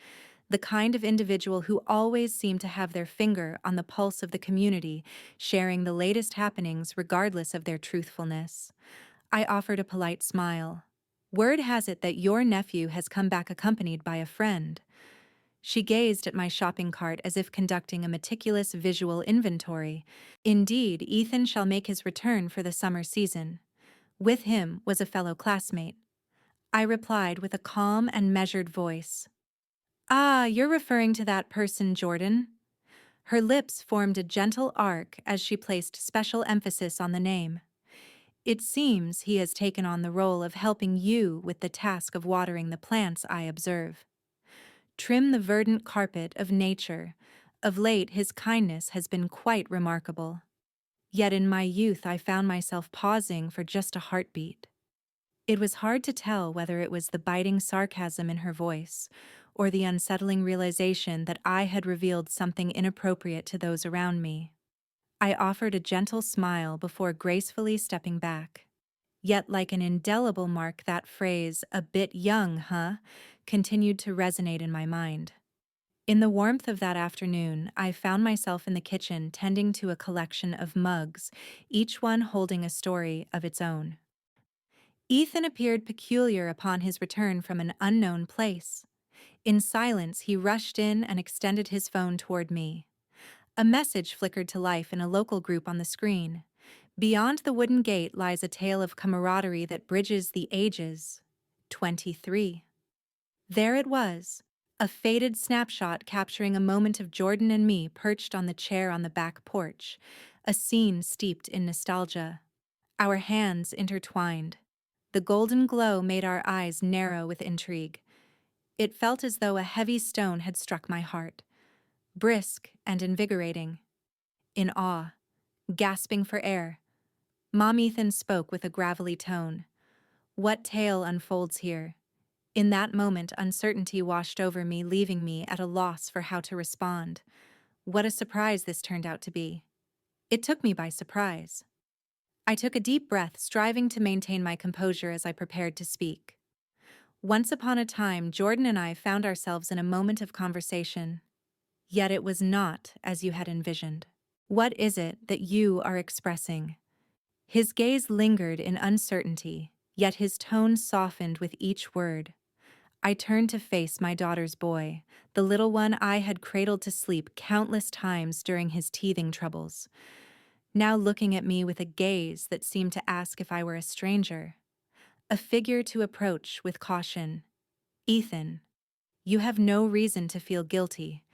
the kind of individual who always seemed to have their finger on the pulse of the community, sharing the latest happenings regardless of their truthfulness. I offered a polite smile. Word has it that your nephew has come back accompanied by a friend. She gazed at my shopping cart as if conducting a meticulous visual inventory. Indeed, Ethan shall make his return for the summer season. With him was a fellow classmate. I replied with a calm and measured voice. Ah, you're referring to that person, Jordan. Her lips formed a gentle arc as she placed special emphasis on the name. It seems he has taken on the role of helping you with the task of watering the plants I observe. Trim the verdant carpet of nature. Of late, his kindness has been quite remarkable. Yet in my youth, I found myself pausing for just a heartbeat. It was hard to tell whether it was the biting sarcasm in her voice or the unsettling realization that I had revealed something inappropriate to those around me. I offered a gentle smile before gracefully stepping back. Yet, like an indelible mark, that phrase, "a bit young, huh?" continued to resonate in my mind. In the warmth of that afternoon, I found myself in the kitchen tending to a collection of mugs, each one holding a story of its own. Ethan appeared peculiar upon his return from an unknown place. In silence, he rushed in and extended his phone toward me. A message flickered to life in a local group on the screen. Beyond the wooden gate lies a tale of camaraderie that bridges the ages. 23. There it was, a faded snapshot capturing a moment of Jordan and me perched on the chair on the back porch, a scene steeped in nostalgia. Our hands intertwined. The golden glow made our eyes narrow with intrigue. It felt as though a heavy stone had struck my heart, brisk and invigorating. In awe, gasping for air, Mom Ethan spoke with a gravelly tone. What tale unfolds here? In that moment, uncertainty washed over me, leaving me at a loss for how to respond. What a surprise this turned out to be. It took me by surprise. I took a deep breath, striving to maintain my composure as I prepared to speak. Once upon a time, Jordan and I found ourselves in a moment of conversation. Yet it was not as you had envisioned. What is it that you are expressing? His gaze lingered in uncertainty, yet his tone softened with each word. I turned to face my daughter's boy, the little one I had cradled to sleep countless times during his teething troubles, now looking at me with a gaze that seemed to ask if I were a stranger, a figure to approach with caution. Ethan, you have no reason to feel guilty,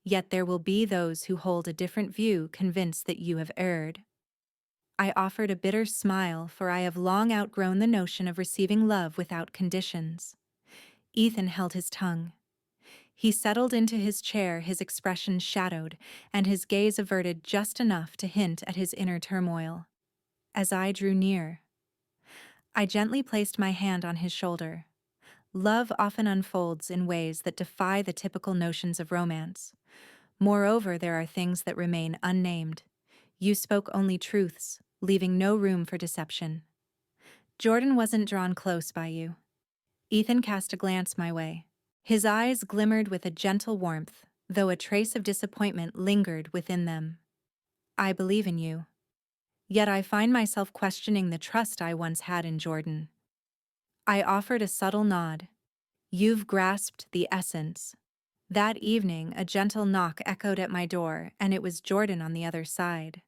yet there will be those who hold a different view, convinced that you have erred. I offered a bitter smile, for I have long outgrown the notion of receiving love without conditions. Ethan held his tongue. He settled into his chair, his expression shadowed, and his gaze averted just enough to hint at his inner turmoil. As I drew near, I gently placed my hand on his shoulder. Love often unfolds in ways that defy the typical notions of romance. Moreover, there are things that remain unnamed. You spoke only truths, leaving no room for deception. Jordan wasn't drawn close by you. Ethan cast a glance my way. His eyes glimmered with a gentle warmth, though a trace of disappointment lingered within them. I believe in you. Yet I find myself questioning the trust I once had in Jordan. I offered a subtle nod. You've grasped the essence. That evening, a gentle knock echoed at my door, and it was Jordan on the other side.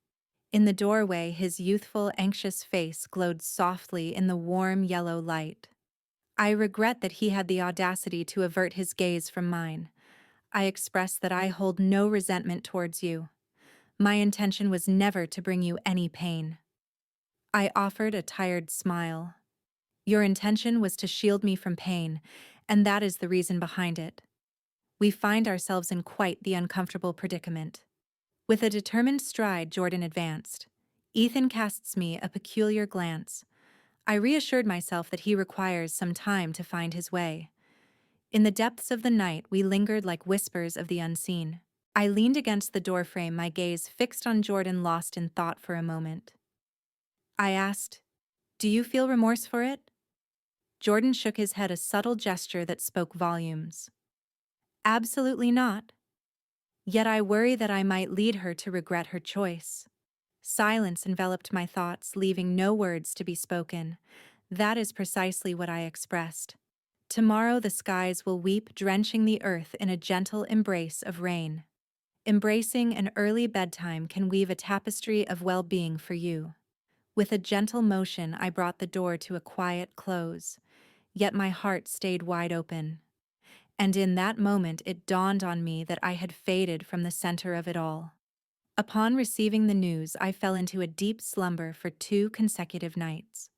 In the doorway, his youthful, anxious face glowed softly in the warm yellow light. I regret that he had the audacity to avert his gaze from mine. I express that I hold no resentment towards you. My intention was never to bring you any pain. I offered a tired smile. Your intention was to shield me from pain, and that is the reason behind it. We find ourselves in quite the uncomfortable predicament. With a determined stride, Jordan advanced. Ethan casts me a peculiar glance. I reassured myself that he requires some time to find his way. In the depths of the night, we lingered like whispers of the unseen. I leaned against the doorframe, my gaze fixed on Jordan, lost in thought for a moment. I asked, "Do you feel remorse for it?" Jordan shook his head, a subtle gesture that spoke volumes. "Absolutely not. Yet I worry that I might lead her to regret her choice." Silence enveloped my thoughts, leaving no words to be spoken. That is precisely what I expressed. Tomorrow the skies will weep, drenching the earth in a gentle embrace of rain. Embracing an early bedtime can weave a tapestry of well-being for you. With a gentle motion, I brought the door to a quiet close, yet my heart stayed wide open. And in that moment it dawned on me that I had faded from the center of it all. Upon receiving the news, I fell into a deep slumber for 2 consecutive nights.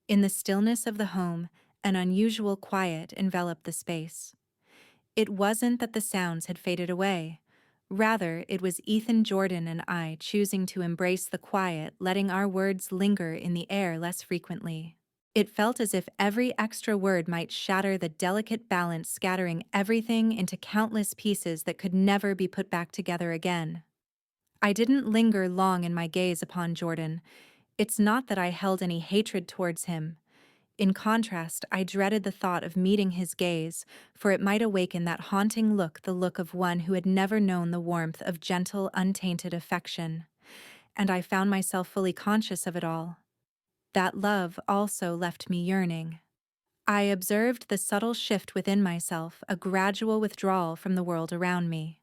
In the stillness of the home, an unusual quiet enveloped the space. It wasn't that the sounds had faded away. Rather, it was Ethan, Jordan, and I choosing to embrace the quiet, letting our words linger in the air less frequently. It felt as if every extra word might shatter the delicate balance, scattering everything into countless pieces that could never be put back together again. I didn't linger long in my gaze upon Jordan. It's not that I held any hatred towards him. In contrast, I dreaded the thought of meeting his gaze, for it might awaken that haunting look, the look of one who had never known the warmth of gentle, untainted affection. And I found myself fully conscious of it all. That love also left me yearning. I observed the subtle shift within myself, a gradual withdrawal from the world around me.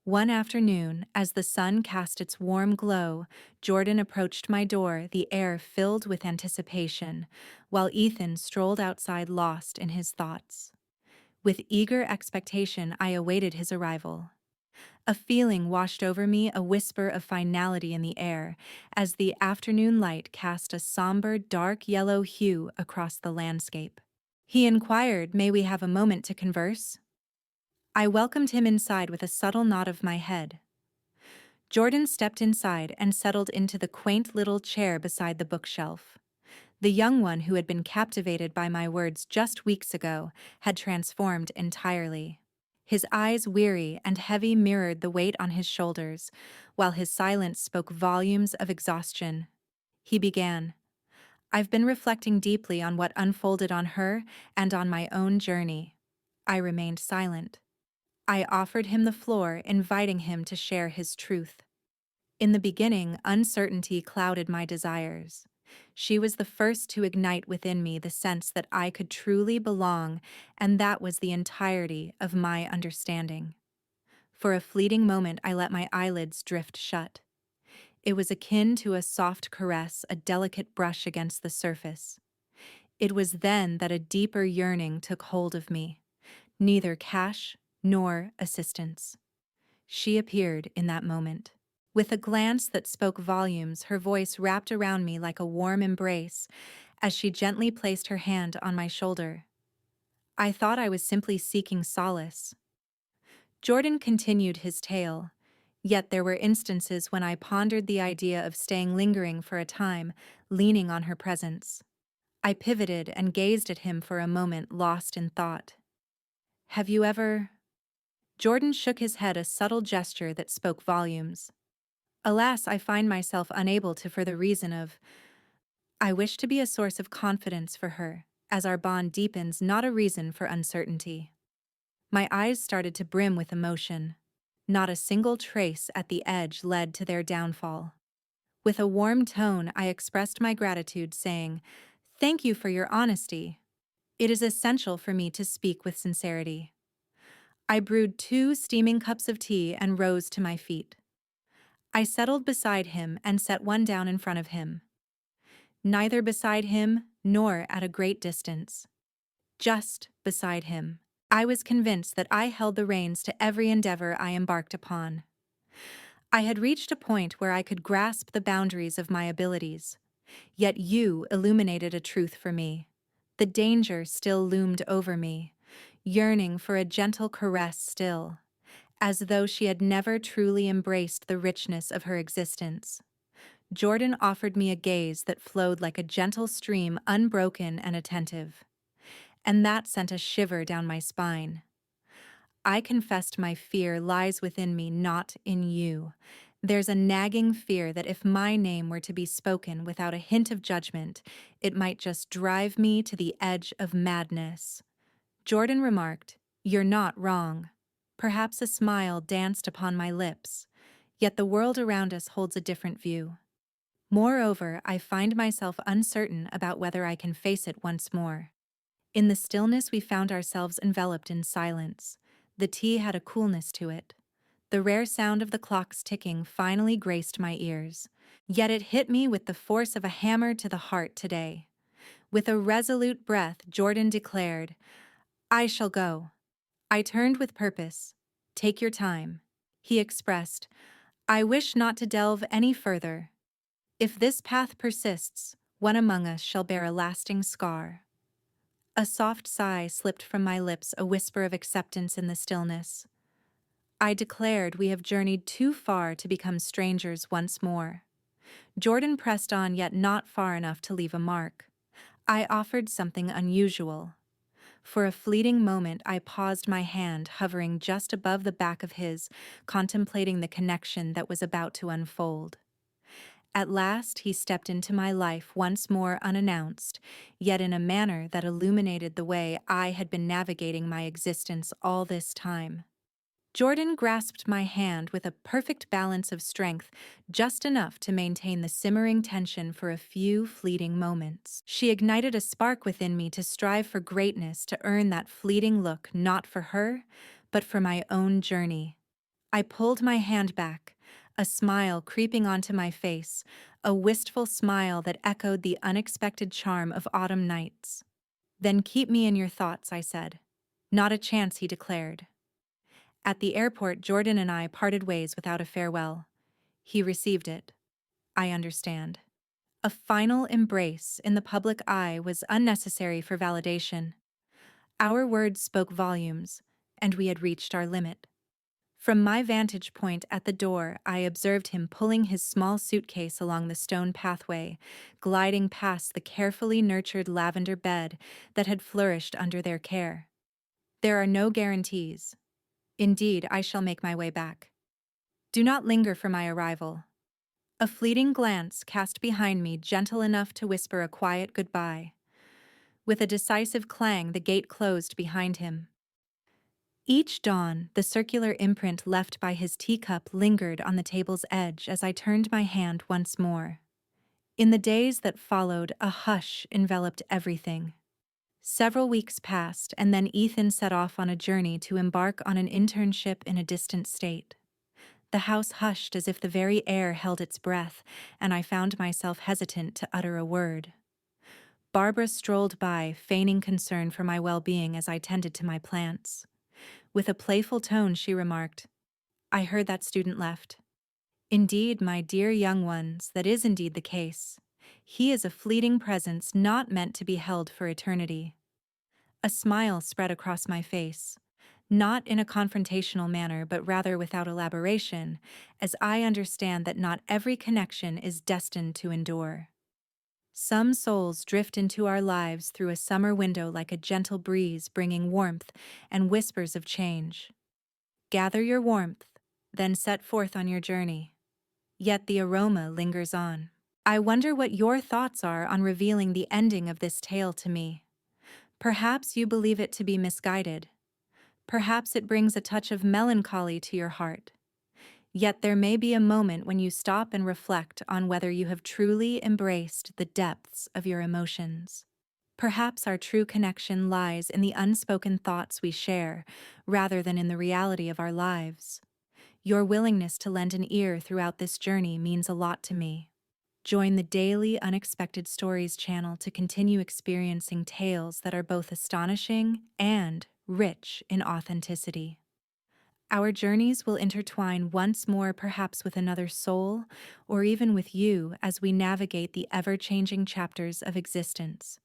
One afternoon, as the sun cast its warm glow, Jordan approached my door, the air filled with anticipation, while Ethan strolled outside, lost in his thoughts. With eager expectation, I awaited his arrival. A feeling washed over me, a whisper of finality in the air, as the afternoon light cast a somber, dark yellow hue across the landscape. He inquired, "May we have a moment to converse?" I welcomed him inside with a subtle nod of my head. Jordan stepped inside and settled into the quaint little chair beside the bookshelf. The young one who had been captivated by my words just weeks ago had transformed entirely. His eyes, weary and heavy, mirrored the weight on his shoulders, while his silence spoke volumes of exhaustion. He began, "I've been reflecting deeply on what unfolded on her and on my own journey." I remained silent. I offered him the floor, inviting him to share his truth. In the beginning, uncertainty clouded my desires. She was the first to ignite within me the sense that I could truly belong, and that was the entirety of my understanding. For a fleeting moment, I let my eyelids drift shut. It was akin to a soft caress, a delicate brush against the surface. It was then that a deeper yearning took hold of me. Neither cash nor assistance. She appeared in that moment. With a glance that spoke volumes, her voice wrapped around me like a warm embrace as she gently placed her hand on my shoulder. I thought I was simply seeking solace. Jordan continued his tale, yet there were instances when I pondered the idea of staying lingering for a time, leaning on her presence. I pivoted and gazed at him for a moment, lost in thought. "Have you ever—" Jordan shook his head, a subtle gesture that spoke volumes. "Alas, I find myself unable to, for the reason of, I wish to be a source of confidence for her, as our bond deepens, not a reason for uncertainty." My eyes started to brim with emotion. Not a single trace at the edge led to their downfall. With a warm tone, I expressed my gratitude, saying, "Thank you for your honesty. It is essential for me to speak with sincerity." I brewed 2 steaming cups of tea and rose to my feet. I settled beside him and set one down in front of him. Neither beside him nor at a great distance. Just beside him. I was convinced that I held the reins to every endeavor I embarked upon. I had reached a point where I could grasp the boundaries of my abilities. Yet you illuminated a truth for me. The danger still loomed over me, yearning for a gentle caress still, as though she had never truly embraced the richness of her existence. Jordan offered me a gaze that flowed like a gentle stream, unbroken and attentive. And that sent a shiver down my spine. I confessed my fear lies within me, not in you. There's a nagging fear that if my name were to be spoken without a hint of judgment, it might just drive me to the edge of madness. Jordan remarked, "You're not wrong." Perhaps a smile danced upon my lips, yet the world around us holds a different view. Moreover, I find myself uncertain about whether I can face it once more. In the stillness, we found ourselves enveloped in silence. The tea had a coolness to it. The rare sound of the clock's ticking finally graced my ears. Yet it hit me with the force of a hammer to the heart today. With a resolute breath, Jordan declared, "I shall go." I turned with purpose. "Take your time." He expressed, "I wish not to delve any further. If this path persists, one among us shall bear a lasting scar." A soft sigh slipped from my lips, a whisper of acceptance in the stillness. I declared, "We have journeyed too far to become strangers once more." Jordan pressed on, yet not far enough to leave a mark. I offered something unusual. For a fleeting moment, I paused, my hand hovering just above the back of his, contemplating the connection that was about to unfold. At last, he stepped into my life once more unannounced, yet in a manner that illuminated the way I had been navigating my existence all this time. Jordan grasped my hand with a perfect balance of strength, just enough to maintain the simmering tension for a few fleeting moments. She ignited a spark within me to strive for greatness, to earn that fleeting look, not for her, but for my own journey. I pulled my hand back, a smile creeping onto my face, a wistful smile that echoed the unexpected charm of autumn nights. "Then keep me in your thoughts," I said. "Not a chance," he declared. At the airport, Jordan and I parted ways without a farewell. He received it. I understand. A final embrace in the public eye was unnecessary for validation. Our words spoke volumes, and we had reached our limit. From my vantage point at the door, I observed him pulling his small suitcase along the stone pathway, gliding past the carefully nurtured lavender bed that had flourished under their care. There are no guarantees. Indeed, I shall make my way back. Do not linger for my arrival. A fleeting glance cast behind me, gentle enough to whisper a quiet goodbye. With a decisive clang, the gate closed behind him. Each dawn, the circular imprint left by his teacup lingered on the table's edge as I turned my hand once more. In the days that followed, a hush enveloped everything. Several weeks passed, and then Ethan set off on a journey to embark on an internship in a distant state. The house hushed as if the very air held its breath, and I found myself hesitant to utter a word. Barbara strolled by, feigning concern for my well-being as I tended to my plants. With a playful tone, she remarked, "I heard that student left." "Indeed, my dear young ones, that is indeed the case. He is a fleeting presence not meant to be held for eternity." A smile spread across my face, not in a confrontational manner, but rather without elaboration, as I understand that not every connection is destined to endure. Some souls drift into our lives through a summer window like a gentle breeze, bringing warmth and whispers of change. Gather your warmth, then set forth on your journey. Yet the aroma lingers on. I wonder what your thoughts are on revealing the ending of this tale to me. Perhaps you believe it to be misguided. Perhaps it brings a touch of melancholy to your heart. Yet there may be a moment when you stop and reflect on whether you have truly embraced the depths of your emotions. Perhaps our true connection lies in the unspoken thoughts we share, rather than in the reality of our lives. Your willingness to lend an ear throughout this journey means a lot to me. Join the Daily Unexpected Stories channel to continue experiencing tales that are both astonishing and rich in authenticity. Our journeys will intertwine once more, perhaps with another soul, or even with you as we navigate the ever changing chapters of existence.